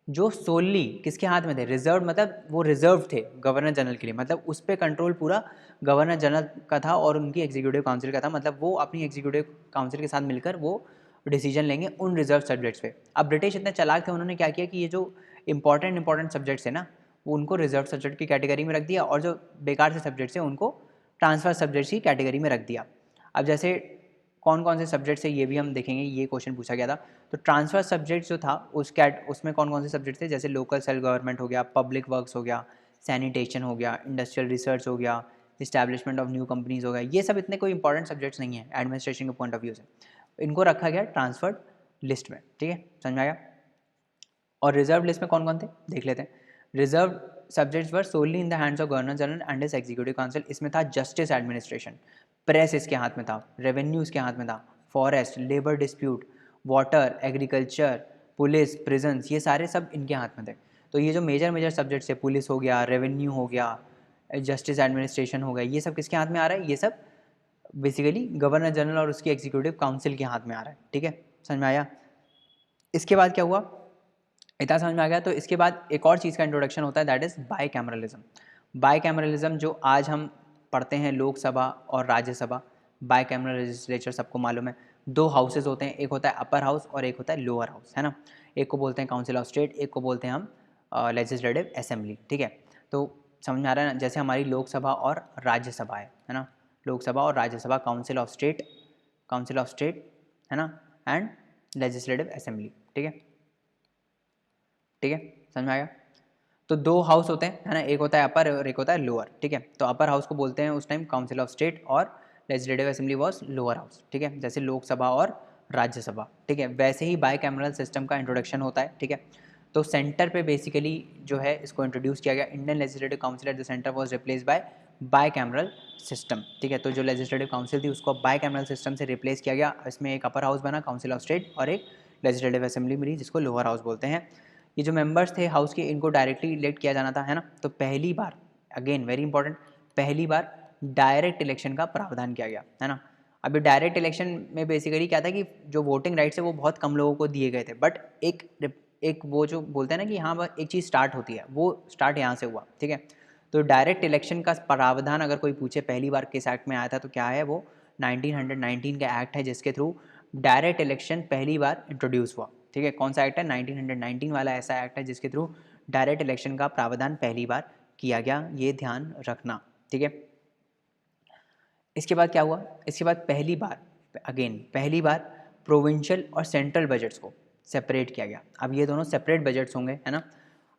जो सोलली किसके हाथ में थे, रिजर्व, मतलब वो रिजर्व थे गवर्नर जनरल के लिए, मतलब उस पर कंट्रोल पूरा गवर्नर जनरल का था और उनकी एग्जीक्यूटिव काउंसिल का था, मतलब वो अपनी एग्जीक्यूटिव काउंसिल के साथ मिलकर वो डिसीजन लेंगे उन रिजर्व सब्जेक्ट्स पे। अब ब्रिटिश इतने चालाक थे, उन्होंने क्या किया कि ये जो इंपॉर्टेंट सब्जेक्ट्स है ना, वो उनको रिजर्व सब्जेक्ट की कैटेगरी में रख दिया, और जो बेकार से सब्जेक्ट्स हैं उनको ट्रांसफर सब्जेक्ट्स की कैटेगरी में रख दिया। अब जैसे कौन कौन से सब्जेक्ट्स है ये भी हम देखेंगे, ये क्वेश्चन पूछा गया था। तो ट्रांसफर सब्जेक्ट जो था उसमें कौन कौन से सब्जेक्ट थे, जैसे लोकल सेल्फ गवर्नमेंट हो गया, पब्लिक वर्क्स हो गया, सैनिटेशन हो गया, इंडस्ट्रियल रिसर्च हो गया, इस्टेब्लिशमेंट ऑफ न्यू कंपनीज हो गया। ये सब इतने कोई इंपॉर्टेंट सब्जेक्ट्स नहीं है एडमिनिस्ट्रेशन के पॉइंट ऑफ व्यू से, इनको रखा गया ट्रांसफर्ड लिस्ट में, ठीक है, समझ में आया। और रिजर्व लिस्ट में कौन कौन थे देख लेते हैं। Reserve subjects were solely in the hands of governor general and his executive council. इसमें था जस्टिस एडमिनिस्ट्रेशन, प्रेस इसके हाथ में था, रेवेन्यू इसके हाथ में था, forest, labour dispute, water, agriculture, police, prisons, ये सारे सब इनके हाथ में थे। तो ये जो मेजर मेजर सब्जेक्ट्स है, पुलिस हो गया, रेवेन्यू हो गया, जस्टिस एडमिनिस्ट्रेशन हो गया, ये सब किसके हाथ में आ रहा है, ये सब बेसिकली गवर्नर जनरल और उसकी एग्जीक्यूटिव काउंसिल के हाथ में आ रहा है, ठीक है, समझ में आया। इसके बाद क्या हुआ, इतना समझ में आ गया। तो इसके बाद एक और चीज़ का इंट्रोडक्शन होता है, दैट इज़ बाईकैमरलिज्म। बाईकैमरलिज्म जो आज हम पढ़ते हैं, लोकसभा और राज्यसभा, बाईकैमरल लेजिस्लेचर सबको मालूम है। दो हाउसेज होते हैं, एक होता है अपर हाउस और एक होता है लोअर हाउस, है ना। एक को बोलते हैं काउंसिल ऑफ स्टेट, एक को बोलते हैं हम लेजिस्लेटिव असेंबली, ठीक है। तो समझ में आ रहा है ना, जैसे हमारी लोकसभा और राज्यसभा है ना, लोकसभा और राज्यसभा, काउंसिल ऑफ स्टेट, है ना, एंड लेजिस्लेटिव असेंबली, ठीक है, ठीक है, समझ में आया। तो दो हाउस होते हैं, है ना, एक होता है अपर और एक होता है लोअर, ठीक है। तो अपर हाउस को बोलते हैं उस टाइम काउंसिल ऑफ स्टेट और legislative assembly was lower house, ठीक है, जैसे लोकसभा और राज्यसभा, ठीक है। वैसे ही बाईकैमरल सिस्टम का इंट्रोडक्शन होता है, ठीक है। तो सेंटर पे बेसिकली जो है इसको इंट्रोड्यूस किया गया, Indian legislative council at the centre was replace by bicameral system, ठीक है। तो जो लेजिस्लेटिव काउंसिल थी उसको बाईकैमरल सिस्टम से रिप्लेस किया गया, इसमें एक अपर हाउस बना काउंसिल ऑफ स्टेट और एक लेजिस्लेटिव असेंबली मिली जिसको लोअर हाउस बोलते हैं। ये जो मेंबर्स थे हाउस के, इनको डायरेक्टली इलेक्ट किया जाना था, है ना। तो पहली बार, अगेन वेरी इंपॉर्टेंट, पहली बार डायरेक्ट इलेक्शन का प्रावधान किया गया, है ना। अभी डायरेक्ट इलेक्शन में बेसिकली क्या था कि जो वोटिंग राइट्स है वो बहुत कम लोगों को दिए गए थे, बट एक वो जो बोलते हैं ना कि हाँ एक चीज़ स्टार्ट होती है, वो स्टार्ट यहाँ से हुआ, ठीक है। तो डायरेक्ट इलेक्शन का प्रावधान अगर कोई पूछे पहली बार किस एक्ट में आया था, तो क्या है वो 1919 का एक्ट है, जिसके थ्रू डायरेक्ट इलेक्शन पहली बार इंट्रोड्यूस हुआ, ठीक है। कौन सा एक्ट है, 1919 वाला ऐसा एक्ट है जिसके थ्रू डायरेक्ट इलेक्शन का प्रावधान पहली बार किया गया, ये ध्यान रखना, ठीक है। इसके बाद क्या हुआ, इसके बाद पहली बार प्रोविंशियल और सेंट्रल बजट्स को सेपरेट किया गया। अब ये दोनों सेपरेट बजट्स होंगे, है ना।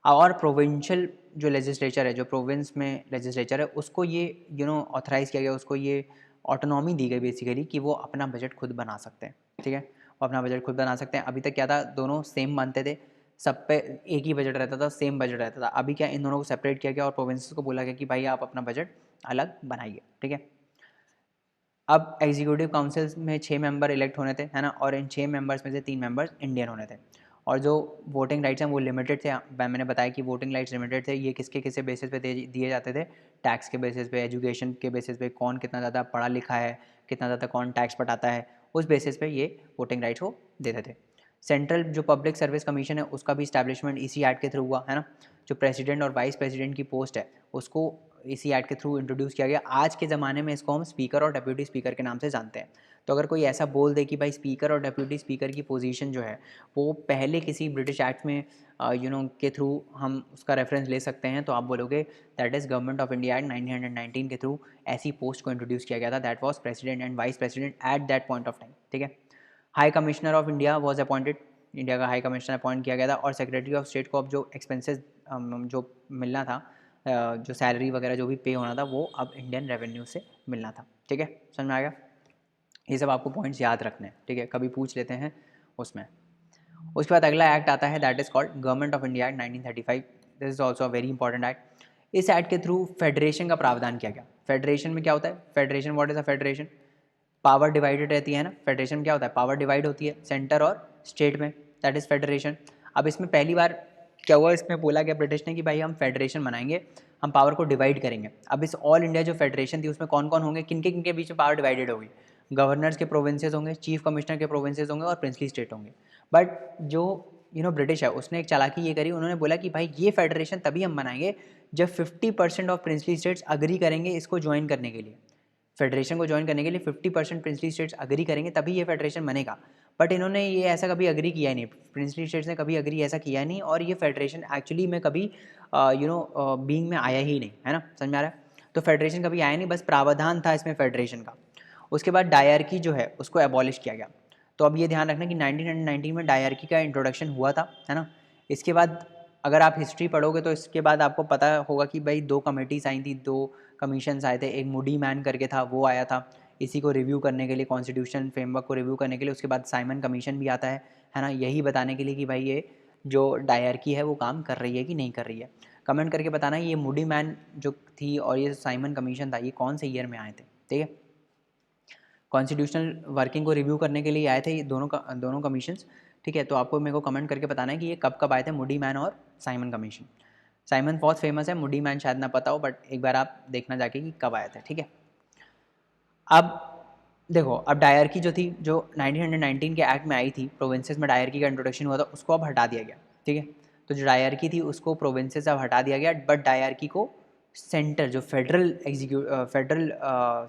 और प्रोविंशियल जो लेजिस्लेचर है, जो प्रोविंस में लेजिस्लेचर है, उसको ये ऑथराइज़ किया गया, उसको ये ऑटोनॉमी दी गई बेसिकली कि वो अपना बजट खुद बना सकते हैं, ठीक है। वो अपना बजट खुद बना सकते हैं। अभी तक क्या था, दोनों सेम मानते थे, सब पे एक ही बजट रहता था, सेम बजट रहता था। अभी क्या, इन दोनों को सेपरेट किया गया और प्रोविंसेस को बोला गया कि भाई आप अपना बजट अलग बनाइए, ठीक है। अब एग्जीक्यूटिव काउंसिल में 6 मेंबर इलेक्ट होने थे, है ना, और इन 6 मेंबर्स में से 3 मेंबर्स इंडियन होने थे। और जो वोटिंग राइट्स हैं वो लिमिटेड थे। मैंने बताया कि वोटिंग राइट्स लिमिटेड थे। ये किसके किसके बेसिस पे दिए जाते थे, टैक्स के बेसिस पे, एजुकेशन के बेसिस पे, कौन कितना ज़्यादा पढ़ा लिखा है, कितना ज़्यादा कौन टैक्स पटाता है, उस बेसिस पे ये वोटिंग राइट्स को देते थे। सेंट्रल जो पब्लिक सर्विस कमीशन है उसका भी इस्टेब्लिशमेंट इसी एक्ट के थ्रू हुआ, है ना। जो प्रेसिडेंट और वाइस प्रेसिडेंट की पोस्ट है उसको इसी एक्ट के थ्रू इंट्रोड्यूस किया गया। आज के ज़माने में इसको हम स्पीकर और डेप्यूटी स्पीकर के नाम से जानते हैं। तो अगर कोई ऐसा बोल दे कि भाई स्पीकर और डेप्यूटी स्पीकर की पोजीशन जो है वो पहले किसी ब्रिटिश एक्ट में के थ्रू हम उसका रेफरेंस ले सकते हैं, तो आप बोलोगे that is government of India act 1919 के थ्रू ऐसी पोस्ट को इंट्रोड्यूस किया गया था। That was president and vice president at that point of time, ठीक है। High commissioner of India was appointed, India का हाई कमिश्नर अपॉइंट किया गया था। और सेक्रेटरी ऑफ स्टेट को अब जो एक्सपेंसेस जो मिलना था, जो सैलरी वगैरह जो भी पे होना था, वो अब इंडियन रेवेन्यू से मिलना था, ठीक है। समझ में आ गया। ये सब आपको पॉइंट्स याद रखने हैं, ठीक है, कभी पूछ लेते हैं उसमें। उसके बाद अगला एक्ट आता है, that is called government of India act 1935। This is also a very important act. इस एक्ट के थ्रू फेडरेशन का प्रावधान किया गया। फेडरेशन में क्या होता है, federation, what is a federation, power divided रहती है ना। फेडरेशन में क्या होता है, पावर डिवाइड होती है सेंटर और स्टेट में, दैट इज़ फेडरेशन। अब इसमें पहली बार क्या हुआ, इसमें बोला गया ब्रिटिश ने कि भाई हम फेडरेशन बनाएंगे, हम पावर को डिवाइड करेंगे। अब इस ऑल इंडिया जो फेडरेशन थी उसमें कौन कौन होंगे, किन के बीच में पावर डिवाइडेड होगी, गवर्नर्स के प्रोविंसेस होंगे, चीफ कमिश्नर के प्रोविंसेस होंगे और प्रिंसली स्टेट होंगे। बट जो ब्रिटिश है उसने एक चालाकी ये करी, उन्होंने बोला कि भाई ये फेडरेशन तभी हम बनाएंगे जब 50% ऑफ प्रिंसली स्टेट्स अग्री करेंगे इसको ज्वाइन करने के लिए। फेडरेशन को ज्वाइन करने के लिए 50% प्रिंसली स्टेट्स अग्री करेंगे तभी ये फेडरेशन बनेगा। बट इन्होंने ये ऐसा कभी अग्री किया ही नहीं, प्रिंसली स्टेट्स ने कभी अग्री ऐसा किया नहीं, और ये फेडरेशन एक्चुअली में कभी बीइंग में आया ही नहीं, है ना। समझ में आ रहा है। तो फेडरेशन कभी आया नहीं, बस प्रावधान था इसमें फेडरेशन का। उसके बाद डायरकी जो है उसको एबॉलिश किया गया। तो अब ये ध्यान रखना कि 1919 में डायरकी का इंट्रोडक्शन हुआ था, है ना। इसके बाद अगर आप हिस्ट्री पढ़ोगे तो इसके बाद आपको पता होगा कि भाई 2 कमेटीज़ आई थी, 2 कमीशंस आए थे। एक मूडी मैन करके था, वो आया था इसी को रिव्यू करने के लिए, कॉन्स्टिट्यूशन फ्रेमवर्क को रिव्यू करने के लिए। उसके बाद साइमन कमीशन भी आता है ना, यही बताने के लिए कि भाई ये जो डायरकी है वो काम कर रही है कि नहीं कर रही है। कमेंट करके बताना ये मूडी मैन जो थी और ये साइमन कमीशन था ये कौन से ईयर में आए थे, ठीक है। कॉन्स्टिट्यूशनल वर्किंग को रिव्यू करने के लिए आए थे ये दोनों कमीशंस, ठीक है। तो आपको मेरे को कमेंट करके बताना है कि ये कब कब आए थे, मूडी मैन और साइमन कमीशन। साइमन बहुत फेमस है, मूडी मैन शायद ना पता हो, बट एक बार आप देखना जाके कि कब आया था, ठीक है। अब देखो, अब डायरकी जो थी, जो 1919 के एक्ट में आई थी, प्रोविंसेस में डायरकी का इंट्रोडक्शन हुआ था, उसको अब हटा दिया गया, ठीक है। तो जो डायरकी थी उसको प्रोविंसेस अब हटा दिया गया, बट डायरकी को सेंटर जो फेडरल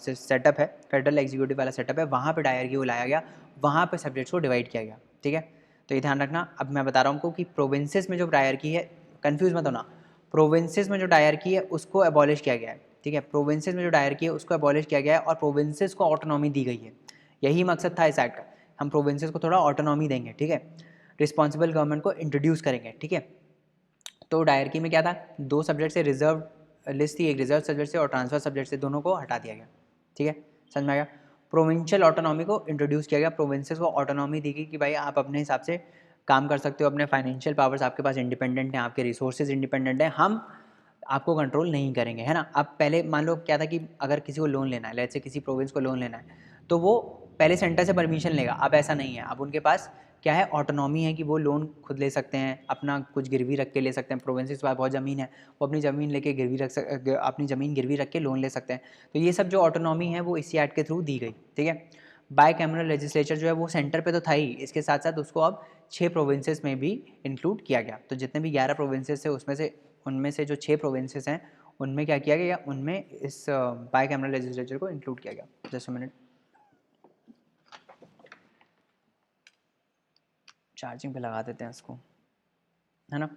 सेटअप है, फेडरल एग्जीक्यूटिव वाला सेटअप है, वहाँ पे डायरकी को लाया गया, वहाँ पे सब्जेक्ट्स को डिवाइड किया गया, ठीक है। तो ये ध्यान रखना। अब मैं बता रहा हूँ आपको कि प्रोविंसेस में जो डायरकी है, कन्फ्यूज़ मत होना, प्रोविंसेस में जो डायरकी है उसको अबॉलिश किया गया है, ठीक है। प्रोविंसेस में जो डायरकी है उसको अबॉलिश किया गया है और प्रोविंसेस को ऑटोनॉमी दी गई है। यही मकसद था इस एक्ट का, हम प्रोविंसेस को थोड़ा ऑटोनॉमी देंगे, ठीक है। रिस्पॉन्सिबल गवर्नमेंट को इंट्रोड्यूस करेंगे, ठीक है। तो डायरकी में क्या था, 2 सब्जेक्ट से रिजर्व लिस्ट थी, एक रिजर्व सब्जेक्ट से और ट्रांसफर सब्जेक्ट से, दोनों को हटा दिया गया, ठीक है। समझ में आ गया। प्रोविंशियल ऑटोनॉमी को इंट्रोड्यूस किया गया, प्रोविंसेस को ऑटोनॉमी दी गई कि भाई आप अपने हिसाब से काम कर सकते हो, अपने फाइनेंशियल पावर्स आपके पास इंडिपेंडेंट हैं, आपके रिसोर्सेज इंडिपेंडेंट हैं, हम आपको कंट्रोल नहीं करेंगे, है ना। अब पहले मान लो क्या था कि अगर किसी को लोन लेना है, लेट्स से किसी प्रोविंस को लोन लेना है, तो वो पहले सेंटर से परमिशन लेगा। अब ऐसा नहीं है, अब उनके पास क्या है, ऑटोनॉमी है कि वो लोन खुद ले सकते हैं, अपना कुछ गिरवी रख के ले सकते हैं। प्रोविंसेस के पास बहुत ज़मीन है, वो अपनी ज़मीन लेके अपनी ज़मीन गिरवी रख के लोन ले सकते हैं। तो ये सब जो ऑटोनॉमी है वो इसी एक्ट के थ्रू दी गई, ठीक है। बाई कैमरल लेजिस्लेचर जो है वो सेंटर पे तो था ही, इसके साथ साथ उसको अब 6 प्रोविंसेस में भी इंक्लूड किया गया। तो जितने भी 11 प्रोविंसेस है उनमें से जो 6 प्रोविंसेस हैं उनमें क्या किया गया, उनमें इस बाई कैमरल लेजिस्लेचर को इंक्लूड किया गया। जस्ट अ मिनट, चार्जिंग पे लगा देते हैं इसको, है ना।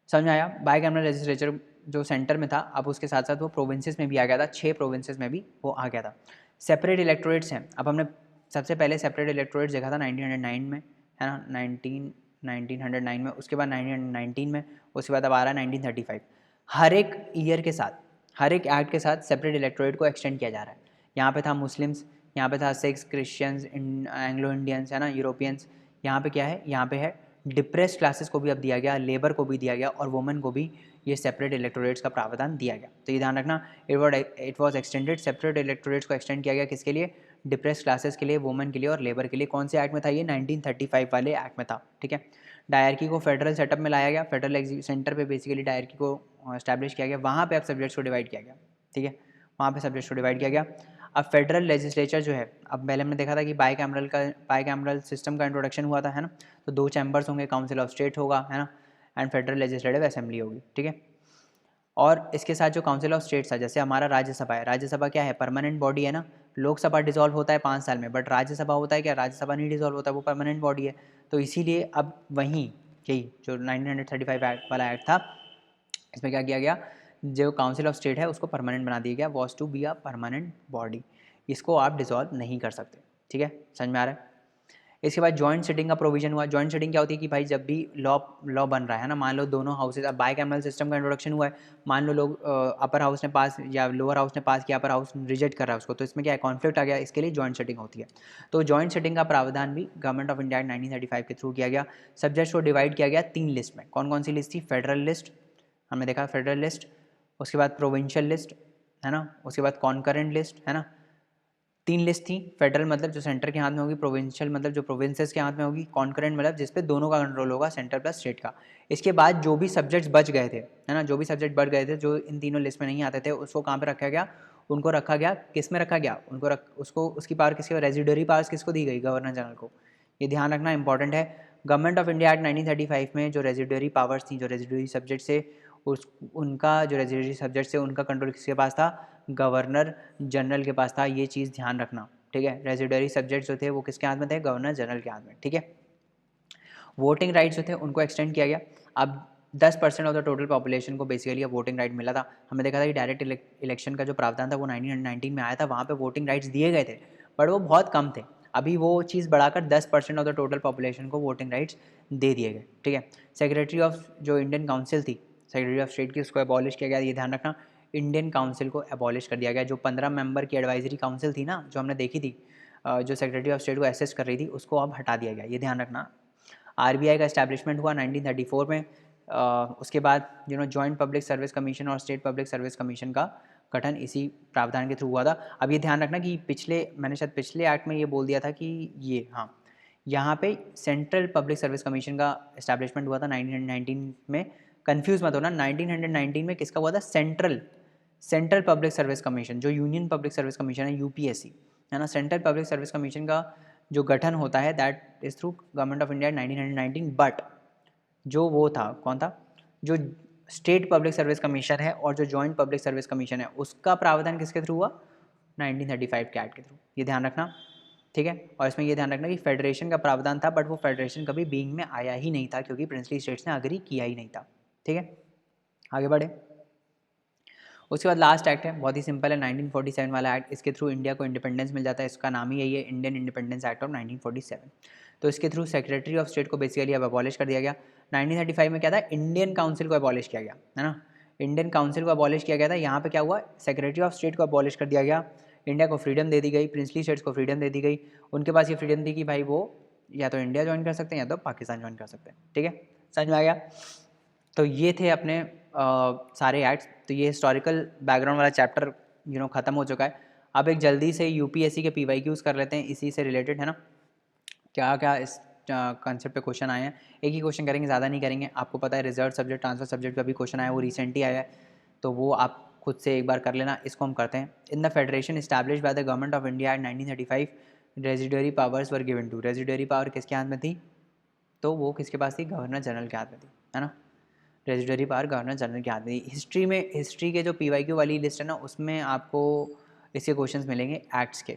समझ में आया। बाई कैमरल लेजिस्लेचर जो सेंटर में था अब उसके साथ साथ वो प्रोविंसेस में भी आ गया था, 6 प्रोविंसेस में भी वो आ गया था। सेपरेट इलेक्टोरेट्स हैं, अब हमने सबसे पहले सेपरेट इलेक्टोरेट्स देखा था 1909 में, है ना, 1909 में, उसके बाद 1919 में, उसके बाद अब आ रहा है 1935। हर एक ईयर के साथ, हर एक एक्ट के साथ सेपरेट इलेक्टोरेट को एक्सटेंड किया जा रहा है। यहाँ पे था मुस्लिम्स, यहाँ पे था सिख्स, क्रिश्चियंस, एंग्लो इंडियंस, है ना, यूरोपियंस। यहाँ पे क्या है, यहाँ पे है डिप्रेस्ड क्लासेस को भी अब दिया गया, लेबर को भी दिया गया और वुमेन को भी ये सेपरेट इलेक्टोरेट्स का प्रावधान दिया गया। तो ये ध्यान रखना, it was extended, separate electorates को एक्सटेंड किया गया किसके लिए, डिप्रेस्ड क्लासेस के लिए, वुमेन के लिए और लेबर के लिए। कौन से एक्ट में था ये, 1935 वाले एक्ट में था, ठीक है। डायरकी को फेडरल सेटअप में लाया गया, फेडरल सेंटर पे बेसिकली डायरकी को एस्टैब्लिश किया गया, वहाँ पे अब सब्जेक्ट्स को डिवाइड किया गया, ठीक है, वहाँ पे सब्जेक्ट्स को डिवाइड किया गया। अब फेडरल लेजिस्लेचर जो है, अब पहले हमने देखा था कि बाई कैमरल सिस्टम का इंट्रोडक्शन हुआ था, है ना, तो 2 चैम्बर्स होंगे, काउंसिल ऑफ स्टेट होगा, है ना, एंड फेडरल लेजिस्लेटिव असेंबली होगी, ठीक है। और इसके साथ जो काउंसिल ऑफ स्टेट्स है, जैसे हमारा राज्यसभा है, राज्यसभा क्या है, परमानेंट बॉडी है ना, लोकसभा डिसॉल्व होता है 5 साल में, बट राज्यसभा होता है क्या, राज्यसभा नहीं डिसॉल्व होता, वो परमानेंट बॉडी है। तो इसीलिए अब वहीं यही जो 1935 एक्ट वाला एक्ट था, इसमें क्या किया गया, जो काउंसिल ऑफ स्टेट है उसको परमानेंट बना दिया गया, was to be a permanent body, इसको आप डिसॉल्व नहीं कर सकते, ठीक है, समझ में आ रहा है। इसके बाद जॉइंट सिटिंग का प्रोविजन हुआ। जॉइंट सिटिंग क्या होती है कि भाई जब भी लॉ बन रहा है ना, मान लो दोनों हाउसेज, अब बाई कैमरल सिस्टम का इंट्रोडक्शन हुआ है, मान लो लोग अपर हाउस ने पास या लोअर हाउस ने पास किया, अपर हाउस रिजेक्ट कर रहा है उसको, तो इसमें क्या है, कॉन्फ्लिक्ट आ गया, इसके लिए जॉइंट सिटिंग होती है। तो जॉइंट सिटिंग का प्रावधान भी गवर्नमेंट ऑफ इंडिया एक्ट 1935 के थ्रू किया गया। सब्जेक्ट्स को डिवाइड किया गया 3 लिस्ट में। कौन कौन सी लिस्ट थी, फेडरल लिस्ट, हमने देखा फेडरल लिस्ट, उसके बाद प्रोविंशियल लिस्ट, है ना, उसके बाद कॉन्करेंट लिस्ट, है ना, 3 लिस्ट थी। फेडरल मतलब जो सेंटर के हाथ में होगी, प्रोविंशियल मतलब जो प्रोविंसेस के हाथ में होगी, कॉन्करेंट मतलब जिस पे दोनों का कंट्रोल होगा, सेंटर प्लस स्टेट का। इसके बाद जो भी सब्जेक्ट्स बच गए थे, है ना, जो भी सब्जेक्ट बच गए थे जो इन तीनों लिस्ट में नहीं आते थे, उसको कहाँ पे रखा गया, उनको रखा गया, किस में रखा गया, उसको उसकी पावर किसके, रेजिडरी पावर्स किसको दी गई, गवर्नर जनरल को। ये ध्यान रखना इंपॉर्टेंट है। गवर्नमेंट ऑफ इंडिया एक्ट 1935 में जो रेजिडरी पावर्स थी, जो रेजिडरी सब्जेक्ट से उस उनका जो रेजिडरी सब्जेक्ट से उनका कंट्रोल किसके पास था, गवर्नर जनरल के पास था। ये चीज़ ध्यान रखना, ठीक है। रेजिडरी सब्जेक्ट्स जो थे वो किसके हाथ में थे, गवर्नर जनरल के हाथ में, ठीक है। वोटिंग राइट्स जो थे उनको एक्सटेंड किया गया। अब 10% ऑफ द टोटल पॉपुलेशन को बेसिकली अब वोटिंग राइट मिला था। हमने देखा था कि डायरेक्ट इलेक्शन का जो प्रावधान था वो 1919 में आया था, वहाँ पे वोटिंग राइट्स दिए गए थे, बट वो बहुत कम थे। अभी वो चीज़ बढ़ाकर 10% ऑफ द टोटल पॉपुलेशन को वोटिंग राइट्स दे दिए गए, ठीक है। सेक्रेटरी ऑफ जो इंडियन काउंसिल थी, सेक्रेटरी ऑफ स्टेट की, उसको अबॉलिश किया गया। ये ध्यान रखना, इंडियन काउंसिल को अबॉलिश कर दिया गया। जो 15 मेंबर की एडवाइजरी काउंसिल थी ना, जो हमने देखी थी, जो सेक्रेटरी ऑफ स्टेट को असेस कर रही थी, उसको अब हटा दिया गया। ये ध्यान रखना। आरबीआई का एस्टैब्लिशमेंट हुआ 1934 में। उसके बाद जॉइंट पब्लिक सर्विस कमीशन और स्टेट पब्लिक सर्विस कमीशन का गठन इसी प्रावधान के थ्रू हुआ था। अब ये ध्यान रखना कि मैंने शायद पिछले एक्ट में ये बोल दिया था कि ये, हाँ, यहाँ पे सेंट्रल पब्लिक सर्विस कमीशन का एस्टैब्लिशमेंट हुआ था 1919 में। कंफ्यूज मत होना, 1919 में किसका हुआ था, सेंट्रल पब्लिक सर्विस कमीशन, जो यूनियन पब्लिक सर्विस कमीशन है, यूपीएससी, है ना, सेंट्रल पब्लिक सर्विस कमीशन का जो गठन होता है that is through government of India 1919। But जो वो था, कौन था, जो स्टेट पब्लिक सर्विस कमीशन है और जो जॉइंट पब्लिक सर्विस कमीशन है, उसका प्रावधान किसके थ्रू हुआ, 1935 के एक्ट के थ्रू। ये ध्यान रखना, ठीक है। और इसमें ये ध्यान रखना कि फेडरेशन का प्रावधान था, बट वो फेडरेशन कभी बीइंग में आया ही नहीं था, क्योंकि प्रिंसली स्टेट्स ने अग्री किया ही नहीं था, ठीक है। आगे बढ़े। उसके बाद लास्ट एक्ट है, बहुत ही सिंपल है, 1947 वाला एक्ट। इसके थ्रू इंडिया को इंडिपेंडेंस मिल जाता है। इसका नाम ही यही है, इंडियन इंडिपेंडेंस एक्ट ऑफ 1947। तो इसके थ्रू सेक्रेटरी ऑफ स्टेट को बेसिकली अब अबॉलिश कर दिया गया। 1935 में क्या था, इंडियन काउंसिल को अबॉलिश किया गया, है ना, इंडियन काउंसिल को अबॉलिश किया गया था। यहाँ पे क्या हुआ, सेक्रेटरी ऑफ स्टेट को अबॉलिश कर दिया गया। इंडिया को फ्रीडम दे दी गई, प्रिंसली स्टेट्स को फ्रीडम दे दी गई। उनके पास ये फ्रीडम थी कि भाई वो या तो इंडिया ज्वाइन कर सकते हैं या तो पाकिस्तान ज्वाइन कर सकते हैं, ठीक है, समझ में आ गया। तो ये थे अपने सारे एक्ट्स। तो ये हिस्टोरिकल बैकग्राउंड वाला चैप्टर ख़त्म हो चुका है। अब एक जल्दी से यूपीएससी के पीवाईक्यूज कर लेते हैं इसी से रिलेटेड, है ना, क्या क्या इस कंसेप्ट पे क्वेश्चन आए हैं। एक ही क्वेश्चन करेंगे, ज़्यादा नहीं करेंगे। आपको पता है रिजर्व सब्जेक्ट, ट्रांसफर सब्जेक्ट का भी क्वेश्चन आया, वो रिसेंटली आया है, तो वो आप खुद से एक बार कर लेना। इसको हम करते हैं। In the federation establish by the government of India at 1935 residuary powers were given to. Residuary power किसके हाथ में थी, तो वो किसके पास थी, गवर्नर जनरल के हाथ में थी, है ना। रेजिडरी पावर गवर्नर जनरल के हाथ में। हिस्ट्री के जो पीवाईक्यू वाली लिस्ट है ना, उसमें आपको इसके क्वेश्चंस मिलेंगे एक्ट्स के,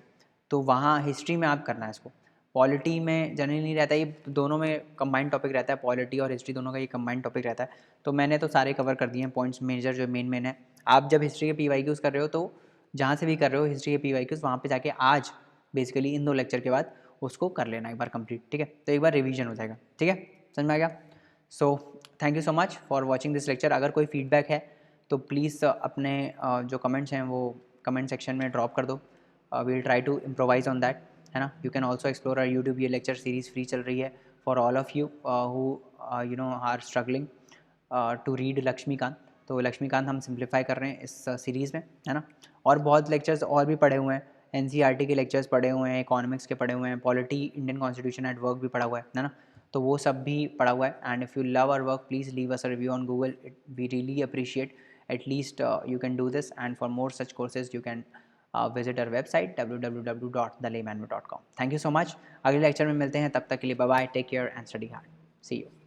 तो वहाँ हिस्ट्री में आप करना है इसको। पॉलिटी में जनरली नहीं रहता, ये दोनों में कंबाइंड टॉपिक रहता है, पॉलिटी और हिस्ट्री दोनों का ये कंबाइंड टॉपिक रहता है। तो मैंने तो सारे कवर कर दिए हैं पॉइंट्स मेजर जो मेन है। आप जब हिस्ट्री के PYQs कर रहे हो तो जहाँ से भी कर रहे हो हिस्ट्री के PYQs, वहाँ पे जाके आज बेसिकली इन 2 लेक्चर के बाद उसको कर लेना एक बार कंप्लीट, ठीक है? तो एक बार रिवीजन हो जाएगा, ठीक है? समझ में आ गया? So thank you so much for watching this lecture. अगर कोई फीडबैक है तो प्लीज़ अपने जो कमेंट्स हैं वो कमेंट सेक्शन में ड्रॉप कर दो। We will try to improvise on that, है ना? You can also explore our YouTube, ये लेक्चर सीरीज़ फ्री चल रही है for all of you who you know are struggling to read Laxmikanth. तो लक्ष्मीकांत हम सिंप्लीफाई कर रहे हैं इस सीरीज़ में, है ना? और बहुत लेक्चर्स और भी पढ़े हुए हैं, NCERT के लेक्चर्स पढ़े हुए हैं, इकोनॉमिक्स के पढ़े हुए हैं, polity, Indian constitution at work भी पढ़ा हुआ है ना? तो वो सब भी पढ़ा हुआ है। And if you love our work please leave us a review on Google, we really appreciate. At least you can do this, and for more such courses you can visit our website www.thelaymanway.com. Thank you so much. अगले लेक्चर में मिलते हैं, तब तक के लिए bye bye, take care and study hard, see you.